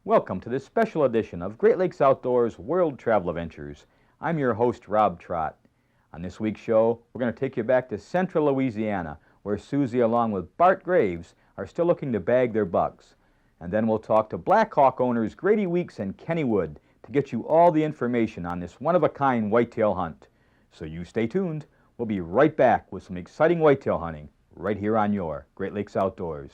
Welcome to this special edition of Great Lakes Outdoors World Travel Adventures. I'm your host, Rob Trott. On this week's show, we're going to take you back to central Louisiana, where Susie, along with Bart Graves, are still looking to bag their bucks. And then we'll talk to Blackhawk owners Grady Weeks and Kenny Wood to get you all the information on this one-of-a-kind whitetail hunt. So you stay tuned. We'll be right back with some exciting whitetail hunting right here on your Great Lakes Outdoors.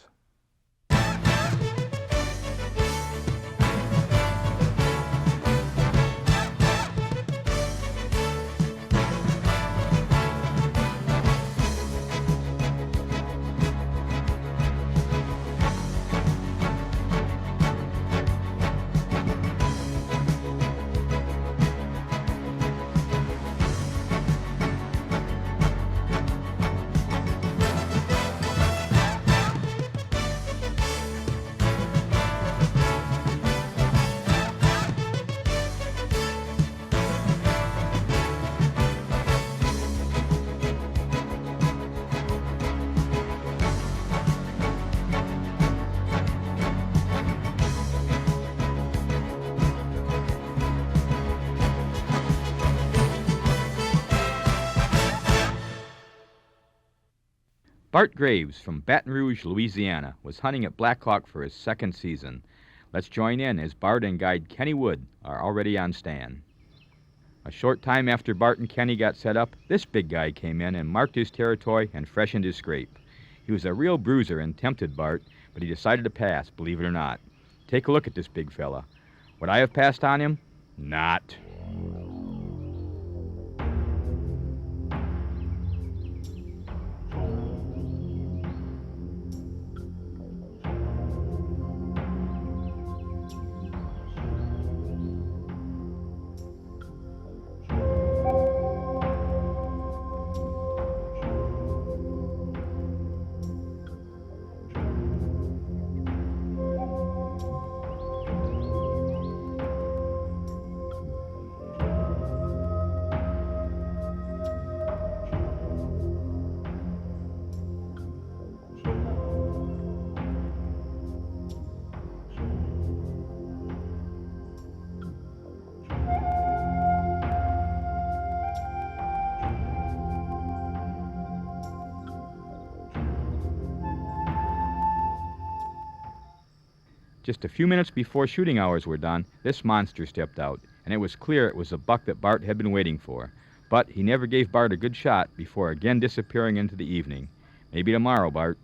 Bart Graves from Baton Rouge, Louisiana, was hunting at Blackhawk for his second season. Let's join in as Bart and guide Kenny Wood are already on stand. A short time after Bart and Kenny got set up, this big guy came in and marked his territory and freshened his scrape. He was a real bruiser and tempted Bart, but he decided to pass, believe it or not. Take a look at this big fella. Would I have passed on him? Not. Just a few minutes before shooting hours were done, this monster stepped out, and it was clear it was the buck that Bart had been waiting for. But he never gave Bart a good shot before again disappearing into the evening. Maybe tomorrow, Bart.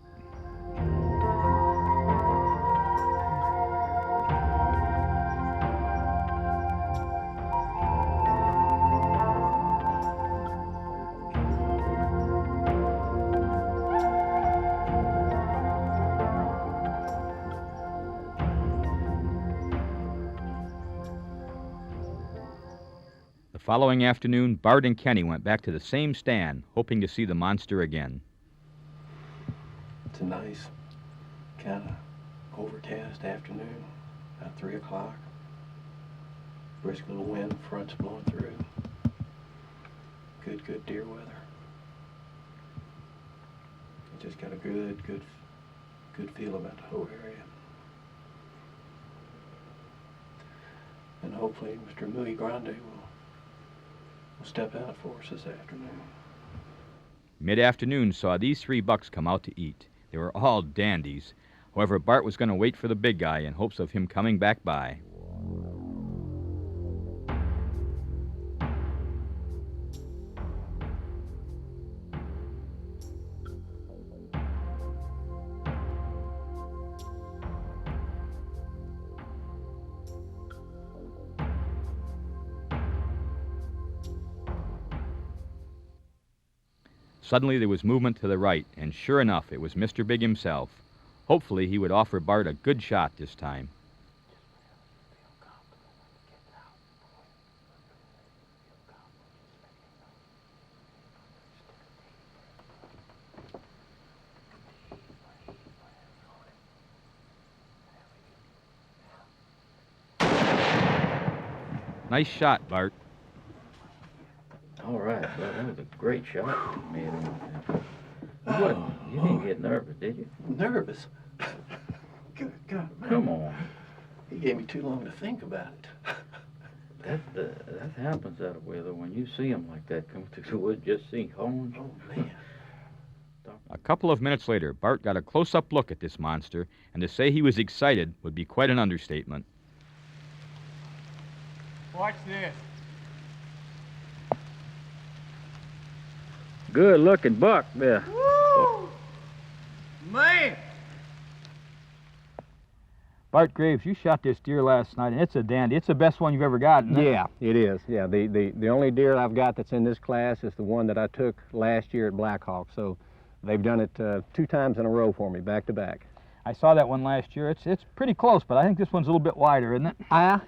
The following afternoon, Bart and Kenny went back to the same stand, hoping to see the monster again. It's a nice, kind of overcast afternoon, about 3 o'clock. Brisk little wind, front's blowing through. Good deer weather. It just got a good feel about the whole area. And hopefully Mr. Muy Grande will step out for us this afternoon. Mid-afternoon saw these 3 bucks come out to eat. They were all dandies. However, Bart was going to wait for the big guy in hopes of him coming back by. Suddenly there was movement to the right, and sure enough, it was Mr. Big himself. Hopefully he would offer Bart a good shot this time. Nice shot, Bart. All right, well, that was a great shot, man. You didn't get nervous, did you? Nervous? Good God, man. Come on. He gave me too long to think about it. That happens that way, though. When you see them like that come through the woods, just see horns. Oh, man. A couple of minutes later, Bart got a close-up look at this monster, and to say he was excited would be quite an understatement. Watch this. Good looking buck there. Woo! Man! Bart Graves, you shot this deer last night, and it's a dandy. It's the best one you've ever gotten. Isn't it? Yeah, it is. Yeah, the only deer I've got that's in this class is the one that I took last year at Blackhawk. So they've done it 2 times in a row for me, back to back. I saw that one last year. It's pretty close, but I think this one's a little bit wider, isn't it?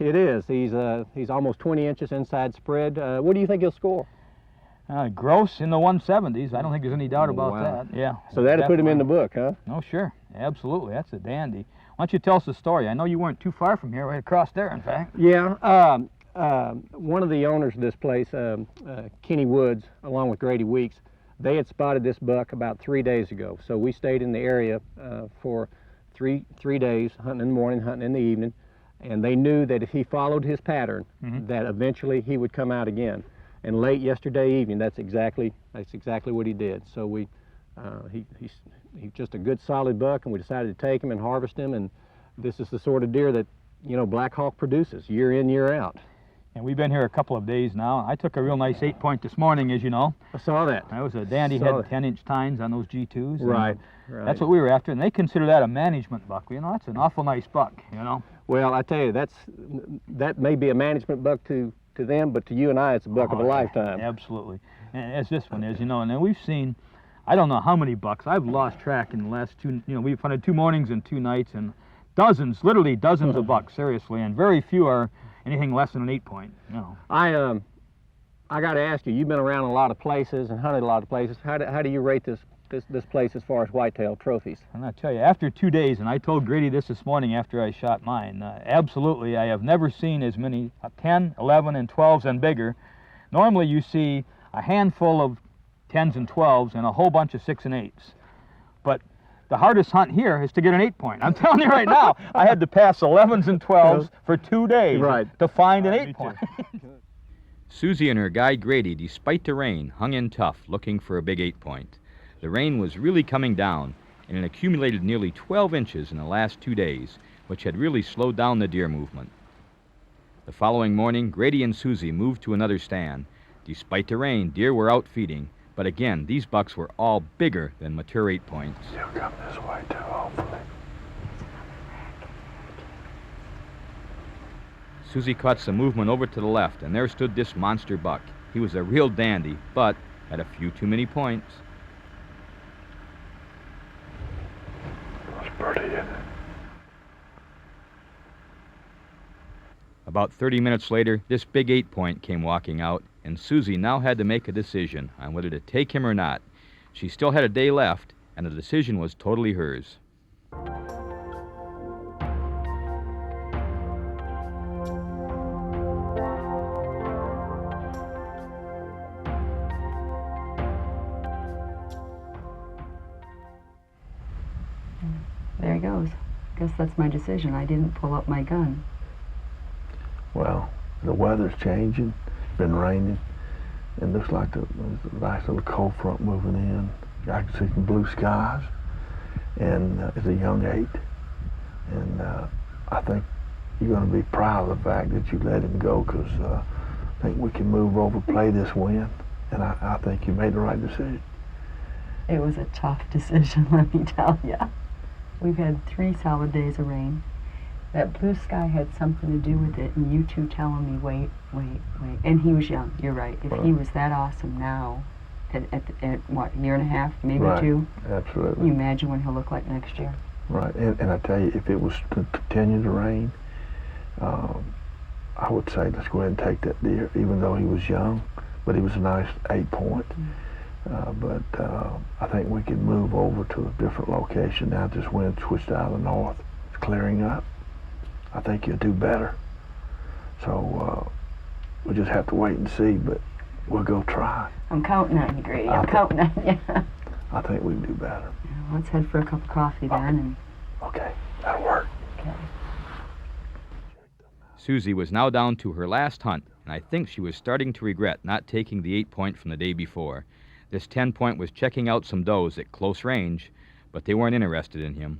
It is. He's almost 20 inches inside spread. What do you think he'll score? Gross in the 170s. I don't think there's any doubt about Wow. that. Yeah. So that'll put him in the definitely. book, huh? Oh, sure. Absolutely. That's a dandy. Why don't you tell us the story? I know you weren't too far from here, right across there, in fact. Yeah. One of the owners of this place, Kenny Woods, along with Grady Weeks, they had spotted this buck about 3 days ago. So we stayed in the area for three days, hunting in the morning, hunting in the evening, and they knew that if he followed his pattern, that eventually he would come out again. And late yesterday evening, that's exactly what he did. So he's just a good solid buck, and we decided to take him and harvest him. And this is the sort of deer that, you know, Blackhawk produces year in, year out. And we've been here a couple of days now. I took a real nice 8-point this morning, as you know. I saw that. That was a dandy. Saw Had it. 10-inch tines on those G2s. and Right. That's what we were after, and they consider that a management buck. You know, that's an awful nice buck, you know. Well, I tell you, that may be a management buck to them, but to you and I, it's a buck of a lifetime. Absolutely. And as this one is, you know, and then we've seen, I don't know how many bucks. I've lost track in the last we've hunted 2 mornings and 2 nights, and dozens, literally dozens of bucks, seriously, and very few are anything less than an 8-point, you know. I got to ask you, you've been around a lot of places and hunted a lot of places. How do you rate this place as far as whitetail trophies? And I tell you, after 2 days, and I told Grady this morning after I shot mine, absolutely, I have never seen as many 10, 11, and 12s and bigger. Normally you see a handful of 10s and 12s and a whole bunch of 6 and 8s. But the hardest hunt here is to get an 8-point. I'm telling you right now, I had to pass 11s and 12s for 2 days to find an 8-point. Susie and her guide Grady, despite the rain, hung in tough, looking for a big 8-point. The rain was really coming down, and it accumulated nearly 12 inches in the last 2 days, which had really slowed down the deer movement. The following morning, Grady and Susie moved to another stand. Despite the rain, deer were out feeding, but again, these bucks were all bigger than mature 8-points. He'll come this way too, hopefully. Susie caught some movement over to the left, and there stood this monster buck. He was a real dandy, but had a few too many points. That's pretty, isn't it? About 30 minutes later, this big 8-point came walking out, and Susie now had to make a decision on whether to take him or not. She still had a day left, and the decision was totally hers. There he goes. Guess that's my decision. I didn't pull up my gun. Well, the weather's changing. It's been raining. It looks like there's a nice little cold front moving in. I can see some blue skies. And it's a young 8. And I think you're going to be proud of the fact that you let him go, because I think we can move over, play this win. And I think you made the right decision. It was a tough decision, let me tell you. We've had 3 solid days of rain. That blue sky had something to do with it, and you two telling me, wait. And he was young, you're right. If he was that awesome now, at what, a year and a half, maybe 2? Absolutely. Can you imagine what he'll look like next year? Right, and I tell you, if it was to continue to rain, I would say let's go ahead and take that deer, even though he was young, but he was a nice 8-point. But I think we can move over to a different location now. This wind switched out of the north. It's clearing up. I think you'll do better. So we'll just have to wait and see, but we'll go try. I'm counting on you, Grady. I'm counting on you. I think we can do better. Let's head for a cup of coffee then. Okay, that'll work. Okay. Susie was now down to her last hunt, and I think she was starting to regret not taking the 8-point from the day before. This 10-point was checking out some does at close range, but they weren't interested in him.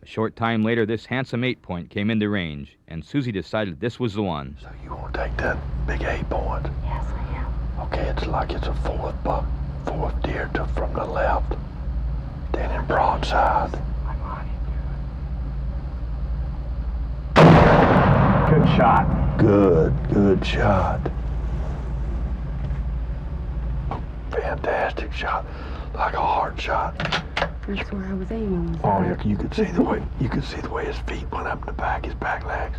A short time later, this handsome 8-point came into range, and Susie decided this was the one. So you want to take that big 8-point? Yes, I am. Okay, it's like it's a fourth deer from the left, then in broadside. I'm on it. Good shot. Good shot. Fantastic shot, like a hard shot. That's where I was aiming. Was Oh, that? yeah, you could see the way his feet went up in the back, his back legs,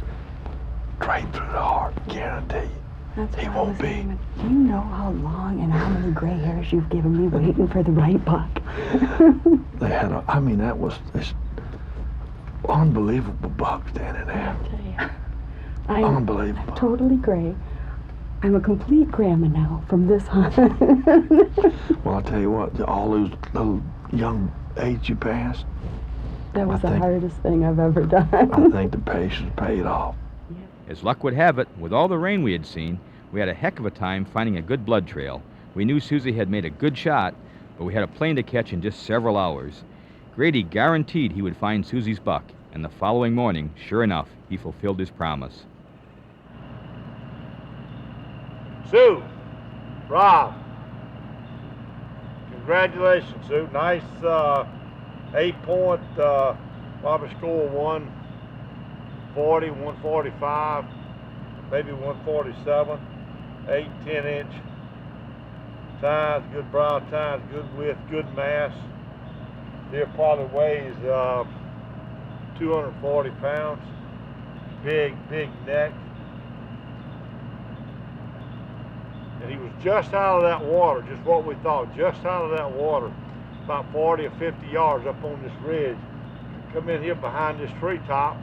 straight through the heart. Guarantee you. That's He where I won't was be. aiming. Do you know how long and how many gray hairs you've given me waiting for the right buck? They had it's unbelievable buck standing there. Unbelievable. I'm totally gray. I'm a complete grandma now from this hunt. Well, I'll tell you what, all those little young age you passed, That was I the think- hardest thing I've ever done. I think the patience paid off. As luck would have it, with all the rain we had seen, we had a heck of a time finding a good blood trail. We knew Susie had made a good shot, but we had a plane to catch in just several hours. Grady guaranteed he would find Susie's buck, and the following morning, sure enough, he fulfilled his promise. Sue, Rob, congratulations, Sue. Nice 8-point, probably score 140, 145, maybe 147, 8, 10-inch tines, good brow tines, good width, good mass. Deer probably weighs 240 pounds, big neck. And he was just out of that water, just what we thought, just out of that water, about 40 or 50 yards up on this ridge. Come in here behind this treetop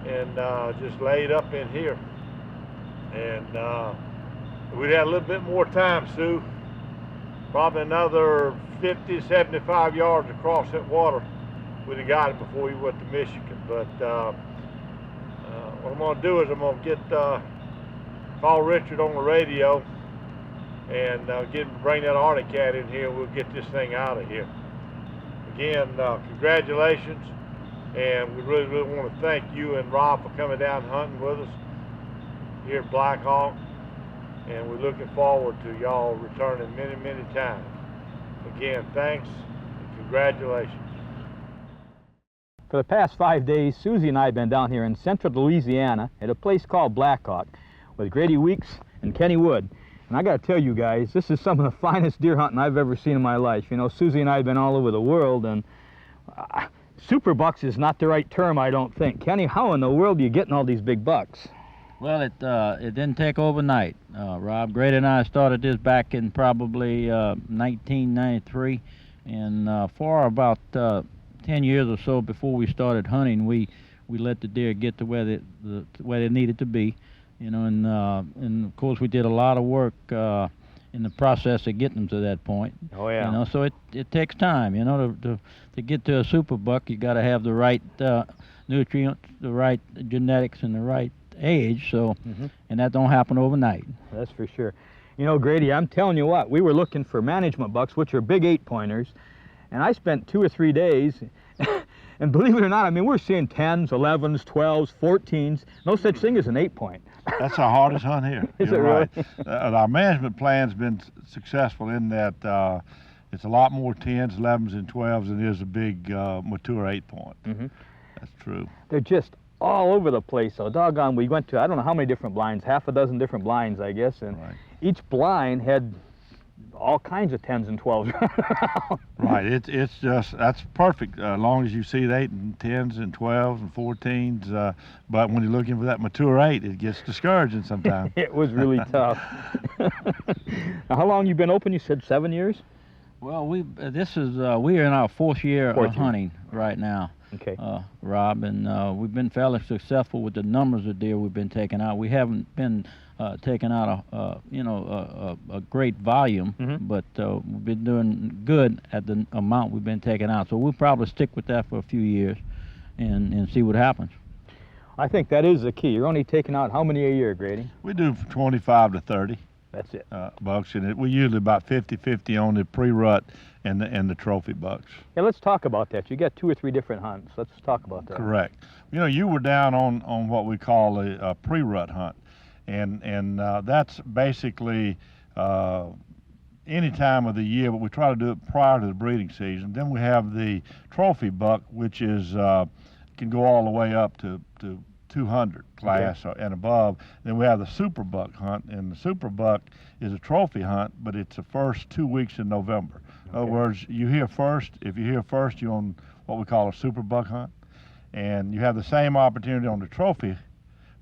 and just laid up in here. And we'd had a little bit more time, Sue. Probably another 50, 75 yards across that water. We'd have got him before he went to Michigan. But what I'm going to do is I'm going to get call Richard on the radio and get him to bring that Arctic cat in here. We'll get this thing out of here. Again, congratulations, and we really want to thank you and Rob for coming down and hunting with us here at Blackhawk, and we're looking forward to y'all returning many times. Again, thanks and congratulations. For the past 5 days, Susie and I have been down here in central Louisiana at a place called Blackhawk with Grady Weeks and Kenny Wood. And I got to tell you guys, this is some of the finest deer hunting I've ever seen in my life. You know, Susie and I have been all over the world, and super bucks is not the right term, I don't think. Kenny, how in the world are you getting all these big bucks? Well, it didn't take overnight. Rob, Grady and I started this back in probably 1993, and for about 10 years or so before we started hunting, we let the deer get to where they needed to be, you know, and of course we did a lot of work in the process of getting them to that point. Oh, yeah. You know, so it takes time, you know, to get to a super buck. You got to have the right nutrients, the right genetics, and the right age. So, and that don't happen overnight. That's for sure. You know, Grady, I'm telling you what, we were looking for management bucks, which are big 8-pointers, and I spent 2 or 3 days, and believe it or not, I mean, we're seeing 10s, 11s, 12s, 14s, no such thing as an 8-point. That's our hardest hunt here. Is You're it really? right. Our management plan's been successful in that it's a lot more 10s, 11s, and 12s than it is a big mature 8-point. That's true. They're just all over the place. So doggone, we went to, I don't know how many different blinds, half a dozen different blinds, I guess, and Right. each blind had all kinds of 10s and 12s. Right. It's just, that's perfect as long as you see the 8 and 10s and 12s and 14s. But when you're looking for that mature 8, it gets discouraging sometimes. It was really tough. Now, how long you been open? You said 7 years? Well, we are in our fourth year Fourth of year. hunting right now, Okay. Rob, and we've been fairly successful with the numbers of deer we've been taking out. We haven't been taking out a great volume, Mhm. but we've been doing good at the amount we've been taking out. So we'll probably stick with that for a few years, and see what happens. I think that is the key. You're only taking out how many a year, Grady? We do 25 to 30 That's it. bucks, and we usually about 50-50 on the pre-rut and the trophy bucks. Yeah, let's talk about that. You got 2 or 3 different hunts. Let's talk about that. Correct. You know, you were down on what we call a pre-rut hunt, and that's basically any time of the year, but we try to do it prior to the breeding season. Then we have the trophy buck, which is can go all the way up to 200 class and above. Then we have the super buck hunt, and the super buck is a trophy hunt, but it's the first 2 weeks in November. In other words, you hear first. If you hear first, you're on what we call a super buck hunt, and you have the same opportunity on the trophy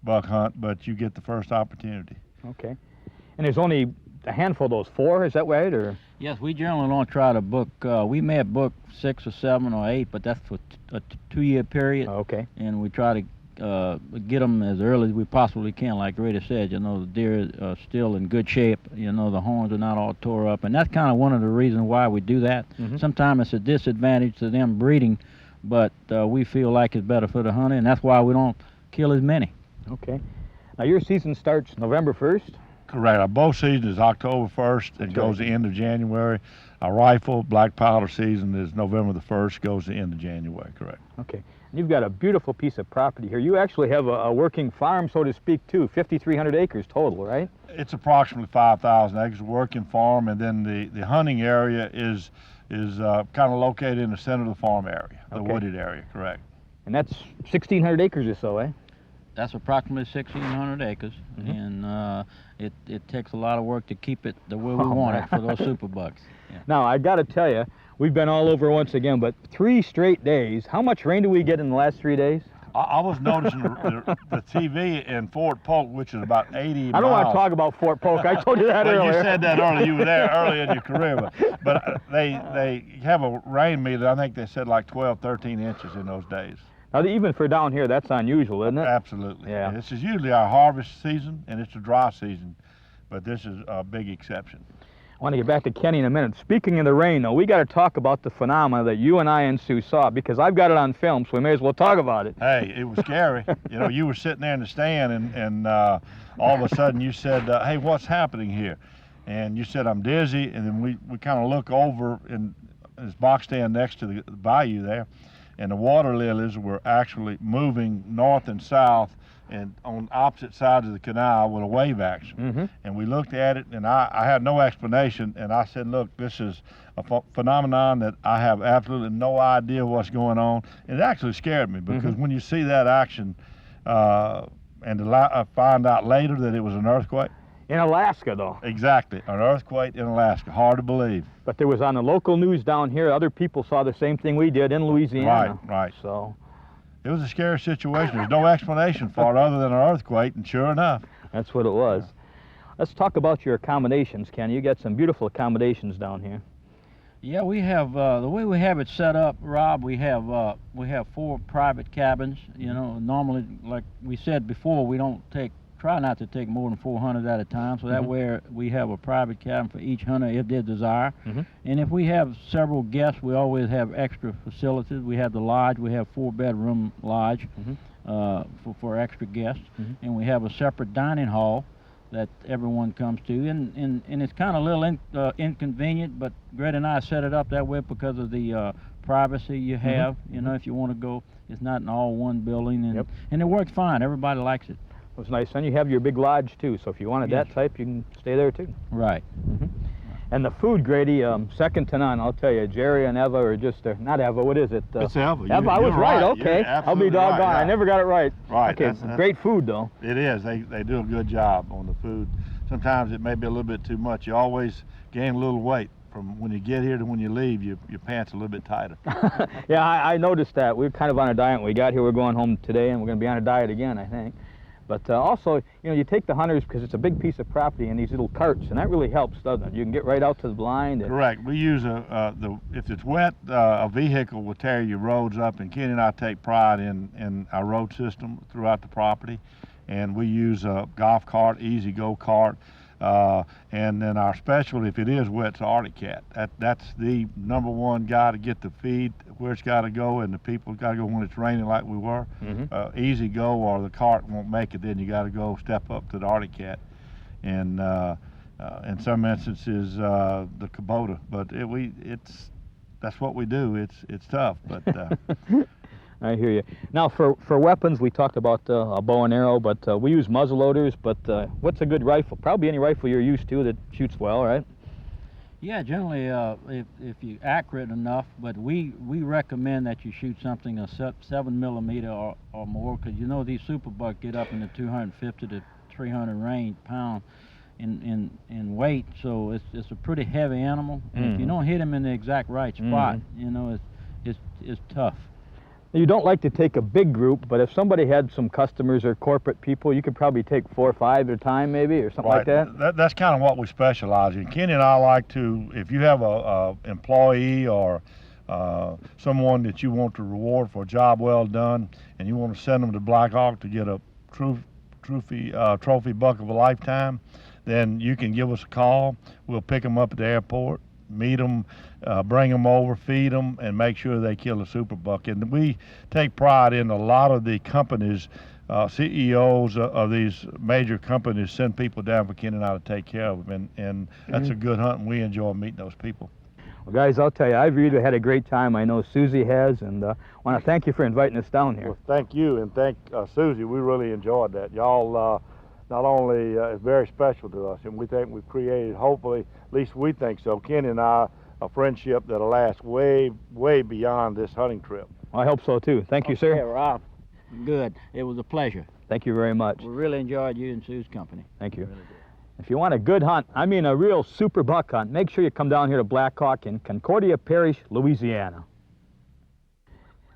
buck hunt, but you get the first opportunity. Okay. And there's only a handful of those, 4, is that right? Or Yes, we generally don't try to book. We may have booked 6 or 7 or 8, but that's for a 2-year period. okay. And we try to get them as early as we possibly can. Like Grady said, you know, the deer are still in good shape. You know, the horns are not all tore up, and that's kind of one of the reasons why we do that. Mhm. Sometimes it's a disadvantage to them breeding, but we feel like it's better for the hunter, and that's why we don't kill as many. Okay. Now your season starts November 1st. Correct. Our bow season is October 1st. It That's goes right. the end of January. Our rifle black powder season is November the 1st, goes the end of January. Correct. Okay. And you've got a beautiful piece of property here. You actually have a working farm, so to speak, too. 5,300 acres total, right? It's approximately 5,000 acres, working farm, and then the hunting area is kind of located in the center of the farm area, the Okay. wooded area. Correct. And that's 1,600 acres or so, eh? That's approximately 1,600 acres, Mhm. and it takes a lot of work to keep it the way we Oh, want man. it for those super bucks. Yeah. Now, I got to tell you, we've been all over once again, but 3 straight days. How much rain do we get in the last 3 days? I was noticing the TV in Fort Polk, which is about 80 I don't want to miles. talk about Fort Polk. I told you that Well, earlier. you said that earlier. You were there early in your career, but they have a rain meter. I think they said like 12, 13 inches in those days. Now, even for down here, that's unusual, isn't it? Absolutely. Yeah. And this is usually our harvest season, and it's a dry season, but this is a big exception. I want to get back to Kenny in a minute. Speaking of the rain, though, we got to talk about the phenomena that you and I and Sue saw, because I've got it on film, so we may as well talk about it. Hey, it was scary. You know, you were sitting there in the stand, and all of a sudden you said, hey, what's happening here? And you said, I'm dizzy, and then we kind of look over in this box stand next to the bayou there, and the water lilies were actually moving north and south and on opposite sides of the canal with a wave action. Mm-hmm. And we looked at it, and I had no explanation, and I said, look, this is a phenomenon that I have absolutely no idea what's going on. And it actually scared me, because when you see that action and to find out later that it was an earthquake. In Alaska, though. Exactly, an earthquake in Alaska, hard to believe. But there was on the local news down here, other people saw the same thing we did in Louisiana. Right. So It was a scary situation. There's no explanation for it other than an earthquake, and sure enough. that's what it was. Let's talk about your accommodations, Ken. You got some beautiful accommodations down here. Yeah, we have the way we have it set up, Rob. We have 4 private cabins. You know, normally, like we said before, we don't try not to take more than 4 hunters at a time. So that way we have a private cabin for each hunter if they desire. And if we have several guests, we always have extra facilities. We have the lodge. We have 4-bedroom lodge for extra guests, and we have a separate dining hall that everyone comes to, and it's kind of a little inconvenient, but Greg and I set it up that way because of the privacy you have. You know, if you want to go, it's not in all one building, and it works fine. Everybody likes it. It was nice. And you have your big lodge, too, so if you wanted that type, you can stay there, too. Right. And the food, Grady, second to none, I'll tell you. Jerry and Eva are just, not Eva, what is it? It's Eva. Eva, I was You're right, right. okay. You're I'll be absolutely doggone. right, yeah. I never got it right. Right. Okay, That's- great food, though. It is. They do a good job on the food. Sometimes it may be a little bit too much. You always gain a little weight from when you get here to when you leave. Your pants are a little bit tighter. Yeah, I noticed that. We were kind of on a diet when we got here. We're going home today, and we're going to be on a diet again, I think. But also, you know, you take the hunters, because it's a big piece of property, in these little carts, and that really helps, doesn't it? You can get right out to the blind. And Correct. We use if it's wet, a vehicle will tear your roads up, and Kenny and I take pride in our road system throughout the property, and we use a golf cart, easy go cart, and then our specialty, if it is wet, is Arctic Cat. That's the #1 guy to get the feed where it's got to go, and the people got to go when it's raining like we were. Easy go, or the cart won't make it. Then you got to go step up to the Arctic Cat, and in some instances the Kubota. But that's what we do. It's tough, but. I hear you. Now, for weapons, we talked about a bow and arrow, but we use muzzleloaders. But what's a good rifle? Probably any rifle you're used to that shoots well, right? Yeah, generally, if you're accurate enough, but we recommend that you shoot something a 7mm or more, because you know these super bucks get up in the 250 to 300 pound in weight, so it's a pretty heavy animal. And if you don't hit him in the exact right spot, you know, it's tough. You don't like to take a big group, but if somebody had some customers or corporate people, you could probably take 4 or 5 at a time, maybe, or something like that. That's kind of what we specialize in. Kenny and I like to, if you have a employee or someone that you want to reward for a job well done, and you want to send them to Blackhawk to get a trophy buck of a lifetime, then you can give us a call. We'll pick them up at the airport, meet them, bring them over, feed them, and make sure they kill a super buck. And we take pride in a lot of the companies, CEOs of these major companies send people down for Ken and I to take care of them, and that's a good hunt, and we enjoy meeting those people. Well, guys, I'll tell you, I've really had a great time. I know Susie has, and I want to thank you for inviting us down here. Well, thank you, and thank Susie. We really enjoyed that. Y'all not only is very special to us, and we think we've created, hopefully, at least we think so, Ken and I, a friendship that'll last way, way beyond this hunting trip. I hope so, too. Thank you, sir. Okay, Rob. Good. It was a pleasure. Thank you very much. We really enjoyed you and Sue's company. Thank you. Really did. If you want a good hunt, I mean a real super buck hunt, make sure you come down here to Blackhawk in Concordia Parish, Louisiana.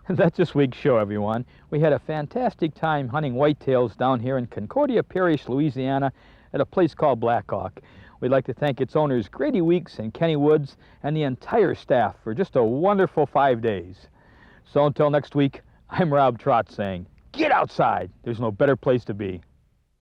That's this week's show, everyone. We had a fantastic time hunting whitetails down here in Concordia Parish, Louisiana, at a place called Blackhawk. We'd like to thank its owners, Grady Weeks and Kenny Woods, and the entire staff for just a wonderful 5 days. So until next week, I'm Rob Trott saying, get outside. There's no better place to be.